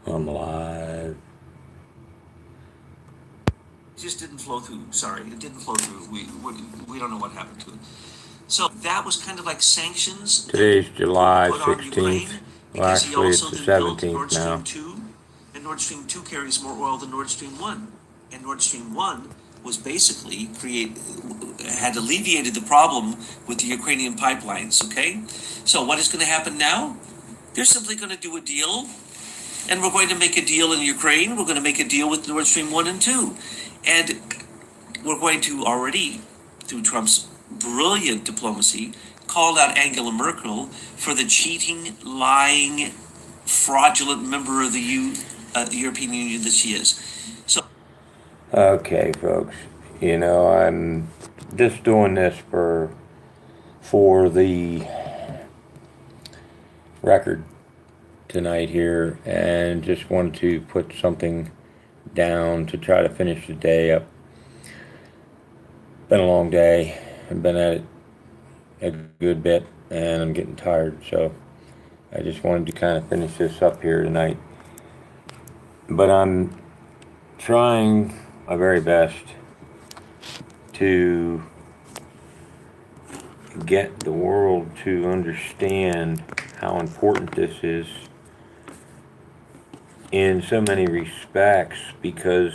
I'm live. It just didn't flow through. Sorry, it didn't flow through. We don't know what happened to it. So that was kind of like sanctions that Today's Putin July put on 16th. Ukraine Well, because he actually, also it's the then built 17th Nord Stream now. 2, and Nord Stream 2 carries more oil than Nord Stream 1. And Nord Stream 1 was basically had alleviated the problem with the Ukrainian pipelines, okay? So what is going to happen now? They're simply going to do a deal, and we're going to make a deal in Ukraine. We're going to make a deal with Nord Stream 1 and 2. And we're going to already, through Trump's brilliant diplomacy, call out Angela Merkel for the cheating, lying, fraudulent member of the European Union that she is. So, Okay, folks. I'm just doing this for the record tonight here, and just wanted to put something down to try to finish the day up. Been a long day. I've been at it a good bit, and I'm getting tired. So I just wanted to kind of finish this up here tonight. But I'm trying my very best to get the world to understand how important this is in so many respects, because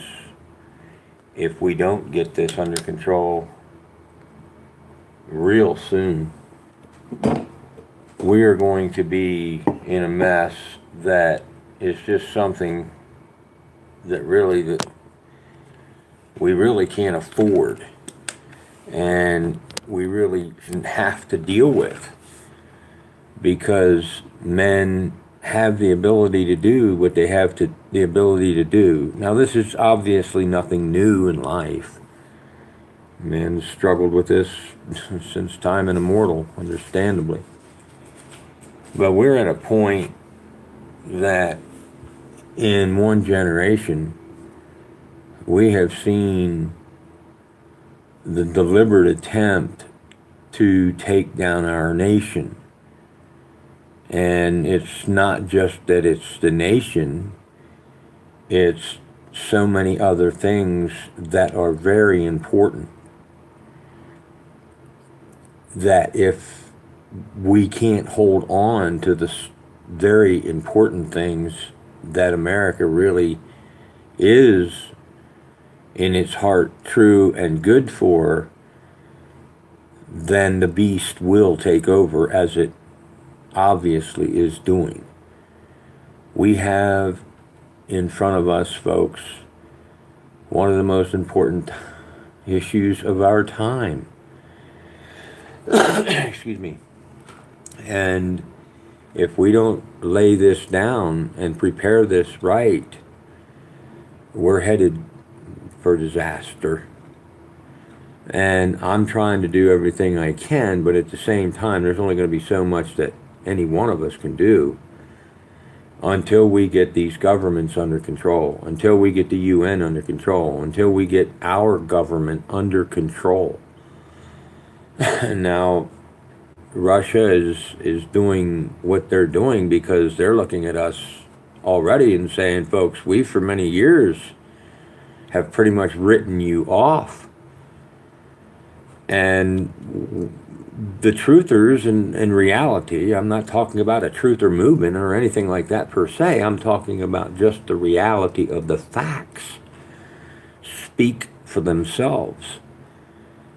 if we don't get this under control real soon, we are going to be in a mess that is just something that we really can't afford, and we really shouldn't have to deal with, because men have the ability to do what they have the ability to do. Now, this is obviously nothing new in life. Men struggled with this since time immemorial, understandably. But we're at a point that in one generation we have seen the deliberate attempt to take down our nation. And it's not just that it's the nation, it's so many other things that are very important. That if we can't hold on to the very important things that America really is in its heart true and good for, then the beast will take over, as it obviously is doing. We have in front of us, folks, one of the most important issues of our time. Excuse me. And if we don't lay this down and prepare this right, we're headed for disaster. And I'm trying to do everything I can, but at the same time, there's only going to be so much that any one of us can do until we get these governments under control, until we get the UN under control, until we get our government under control. Now, Russia is doing what they're doing because they're looking at us already and saying, folks, we for many years have pretty much written you off. And the truthers in reality, I'm not talking about a truther movement or anything like that per se. I'm talking about just the reality of the facts. Speak for themselves.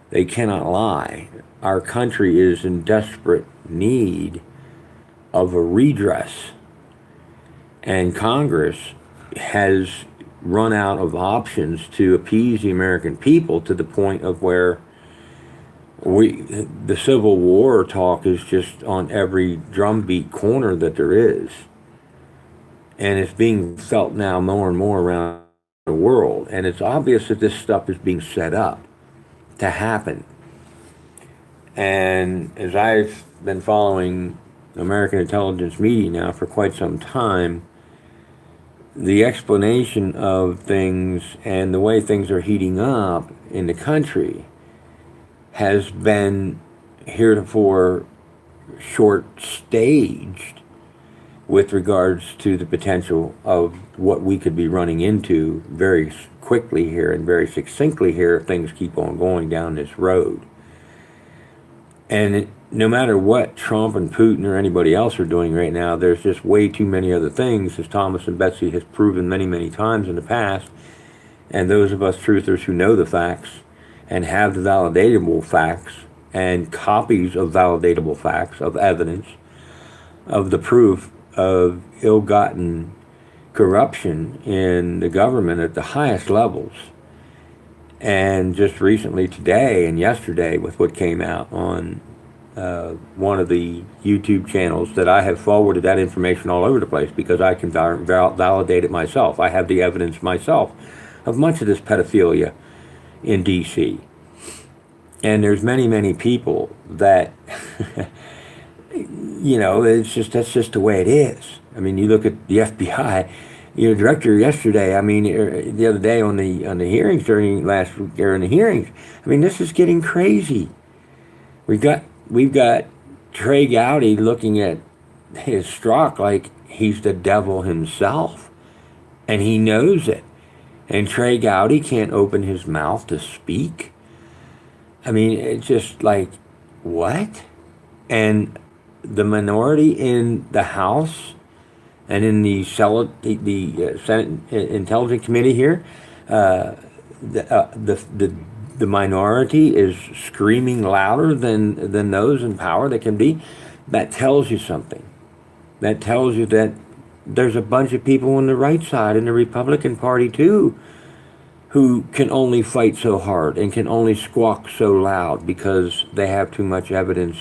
They cannot lie. Our country is in desperate need of a redress. And Congress has run out of options to appease the American people, to the point of where the Civil War talk is just on every drumbeat corner that there is. And it's being felt now more and more around the world. And it's obvious that this stuff is being set up to happen. And as I've been following American intelligence media now for quite some time, the explanation of things and the way things are heating up in the country has been heretofore short staged, with regards to the potential of what we could be running into very quickly here and very succinctly here if things keep on going down this road. And no matter what Trump and Putin or anybody else are doing right now, there's just way too many other things, as Thomas and Betsy has proven many, many times in the past. And those of us truthers who know the facts and have the validatable facts and copies of validatable facts, of evidence, of the proof of ill-gotten corruption in the government at the highest levels. And just recently today and yesterday with what came out on one of the YouTube channels that I have forwarded that information all over the place because I can validate it myself. I have the evidence myself of much of this pedophilia in D.C. And there's many, many people that, that's just the way it is. I mean, you look at the FBI, director yesterday, the other day on the hearings during last week, during the hearings, this is getting crazy. We've got Trey Gowdy looking at his Strzok like he's the devil himself, and he knows it. And Trey Gowdy can't open his mouth to speak. It's just like, what? And the minority in the House and in the Senate Intelligence Committee here, the minority is screaming louder than those in power that can be. That tells you something. That tells you that there's a bunch of people on the right side in the Republican Party too who can only fight so hard and can only squawk so loud because they have too much evidence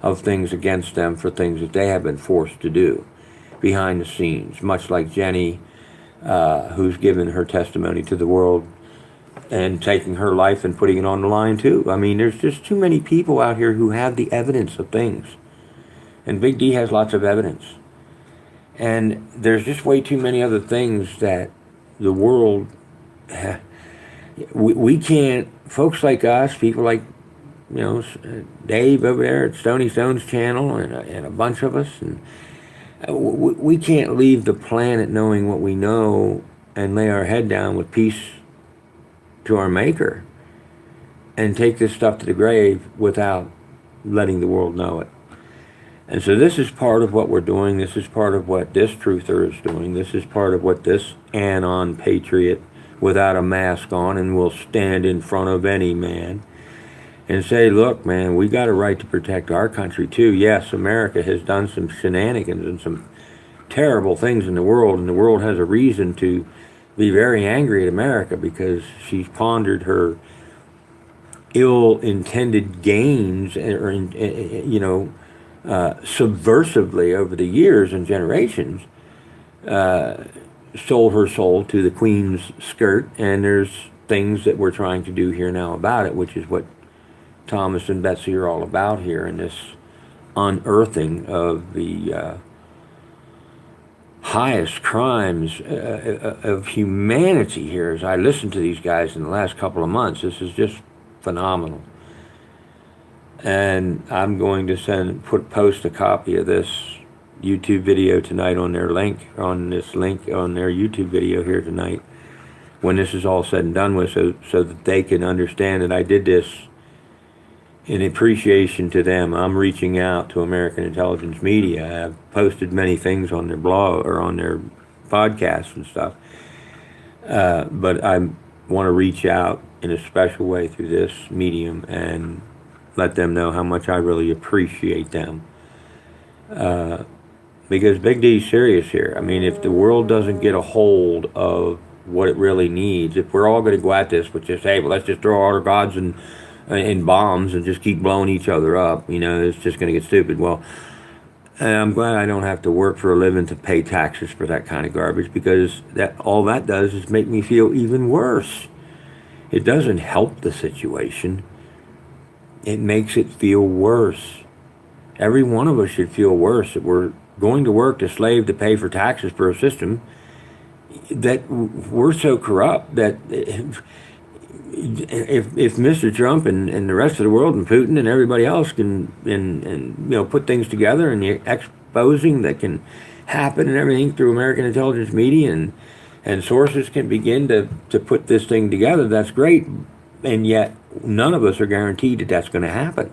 of things against them for things that they have been forced to do behind the scenes, much like Jenny, who's given her testimony to the world and taking her life and putting it on the line too. There's just too many people out here who have the evidence of things. And Big D has lots of evidence. And there's just way too many other things that the world, we can't, folks like us, people like, Dave over there at Stony Stone's channel and a bunch of us, and we can't leave the planet knowing what we know and lay our head down with peace to our maker and take this stuff to the grave without letting the world know it. And so this is part of what we're doing. This is part of what this truther is doing. This is part of what this anon patriot without a mask on and will stand in front of any man and say, look, man, we got a right to protect our country too. Yes, America has done some shenanigans and some terrible things in the world, and the world has a reason to be very angry at America because she's pondered her ill-intended gains, subversively over the years and generations, sold her soul to the Queen's skirt, and there's things that we're trying to do here now about it, which is what Thomas and Betsy are all about here in this unearthing of the highest crimes of humanity here. As I listened to these guys in the last couple of months, this is just phenomenal. And I'm going to post a copy of this YouTube video tonight on their link, on their YouTube video here tonight, when this is all said and done with, so that they can understand that I did this in appreciation to them. I'm reaching out to American Intelligence Media. I've posted many things on their blog or on their podcasts and stuff, but I want to reach out in a special way through this medium and let them know how much I really appreciate them. Because Big D's serious here. If the world doesn't get a hold of what it really needs, if we're all going to go at this with just, hey, well, let's just throw all our gods in bombs and just keep blowing each other up, it's just going to get stupid. Well, I'm glad I don't have to work for a living to pay taxes for that kind of garbage, because all that does is make me feel even worse. It doesn't help the situation. It makes it feel worse. Every one of us should feel worse that we're going to work to slave to pay for taxes for a system that we're so corrupt that if Mr. Trump and the rest of the world and Putin and everybody else can put things together and the exposing that can happen and everything through American intelligence media and sources can begin to put this thing together, that's great. And yet, none of us are guaranteed that that's going to happen.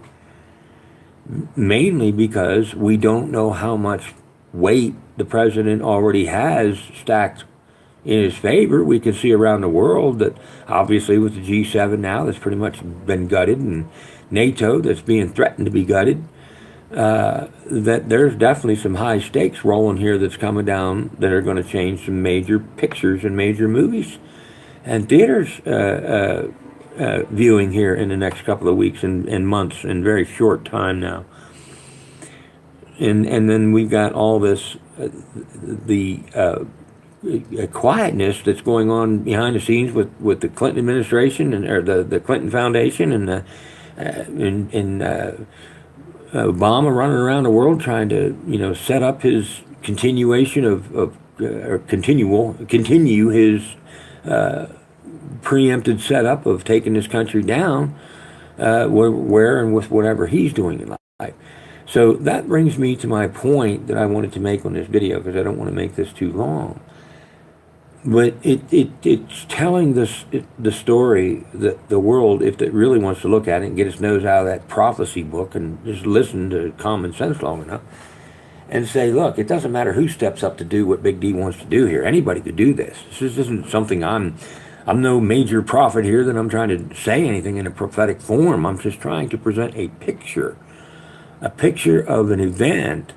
Mainly because we don't know how much weight the president already has stacked in his favor. We can see around the world that obviously with the G7 now that's pretty much been gutted, and NATO that's being threatened to be gutted, that there's definitely some high stakes rolling here that's coming down that are going to change some major pictures and major movies and theaters viewing here in the next couple of weeks and months in very short time now. And then we've got all this the quietness that's going on behind the scenes with the Clinton administration and or the Clinton Foundation and Obama running around the world trying to set up his continuation of or continue his preempted setup of taking this country down where and with whatever he's doing in life. So that brings me to my point that I wanted to make on this video, because I don't want to make this too long. But it's telling the story that the world, if it really wants to look at it and get its nose out of that prophecy book and just listen to common sense long enough, and say, look, it doesn't matter who steps up to do what Big D wants to do here. Anybody could do this. This isn't something I'm no major prophet here that I'm trying to say anything in a prophetic form. I'm just trying to present a picture of an event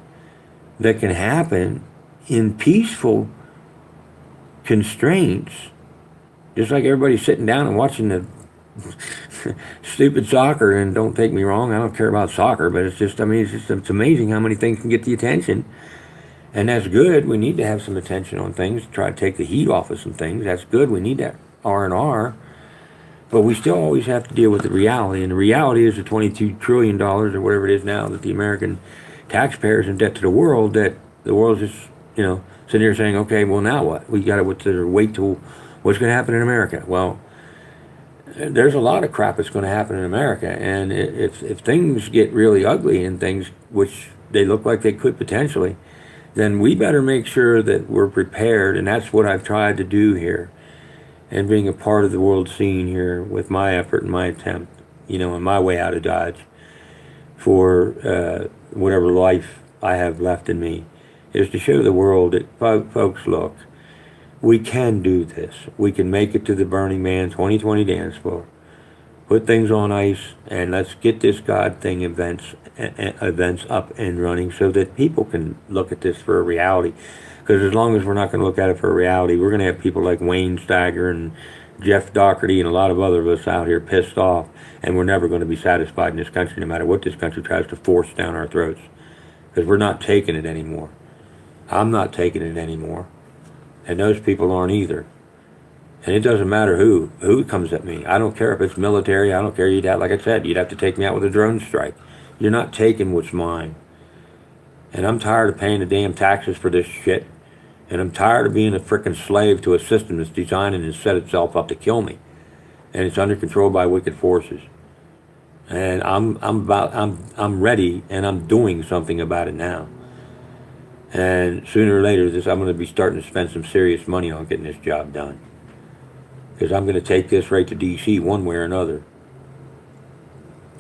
that can happen in peaceful constraints, just like everybody's sitting down and watching the stupid soccer. And don't take me wrong, I don't care about soccer, but it's amazing how many things can get the attention, and that's good. We need to have some attention on things, try to take the heat off of some things. That's good. We need that R&R, but we still always have to deal with the reality, and the reality is the $22 trillion or whatever it is now that the American taxpayers in debt to the world, that the world's just sitting here saying, okay, well, now what? We got to wait till what's going to happen in America. Well, there's a lot of crap that's going to happen in America, and if things get really ugly and things, which they look like they could potentially, then we better make sure that we're prepared, and that's what I've tried to do here, and being a part of the world scene here with my effort and my attempt, and my way out of Dodge for whatever life I have left in me, is to show the world that, folks, look, we can do this. We can make it to the Burning Man 2020 dance floor. Put things on ice, and let's get this God thing events up and running so that people can look at this for a reality. Because as long as we're not going to look at it for a reality, we're going to have people like Wayne Steiger and Jeff Doherty and a lot of other of us out here pissed off, and we're never going to be satisfied in this country, no matter what this country tries to force down our throats. Because we're not taking it anymore. I'm not taking it anymore. And those people aren't either. And it doesn't matter who comes at me. I don't care if it's military. I don't care. Like I said, you'd have to take me out with a drone strike. You're not taking what's mine. And I'm tired of paying the damn taxes for this shit. And I'm tired of being a frickin' slave to a system that's designed and has set itself up to kill me. And it's under control by wicked forces. And I'm ready, and I'm doing something about it now. And sooner or later, I'm going to be starting to spend some serious money on getting this job done. Because I'm going to take this right to D.C. one way or another.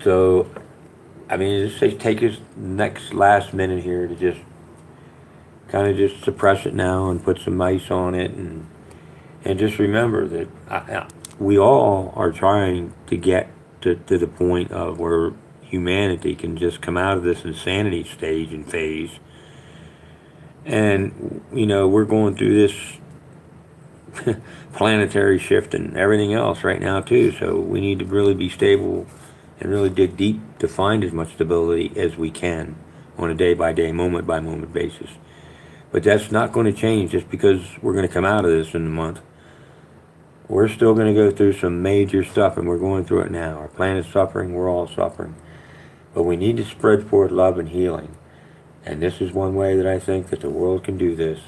So, just take this last minute here to just kind of just suppress it now and put some ice on it. And just remember that we all are trying to get to the point of where humanity can just come out of this insanity stage and phase. And, we're going through this planetary shift and everything else right now, too. So we need to really be stable and really dig deep to find as much stability as we can on a day-by-day, moment-by-moment basis. But that's not going to change just because we're going to come out of this in a month. We're still going to go through some major stuff, and we're going through it now. Our planet's suffering. We're all suffering. But we need to spread forth love and healing. And this is one way that I think that the world can do this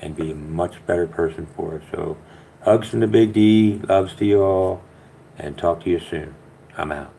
and be a much better person for it. So, hugs from the Big D, loves to you all, and talk to you soon. I'm out.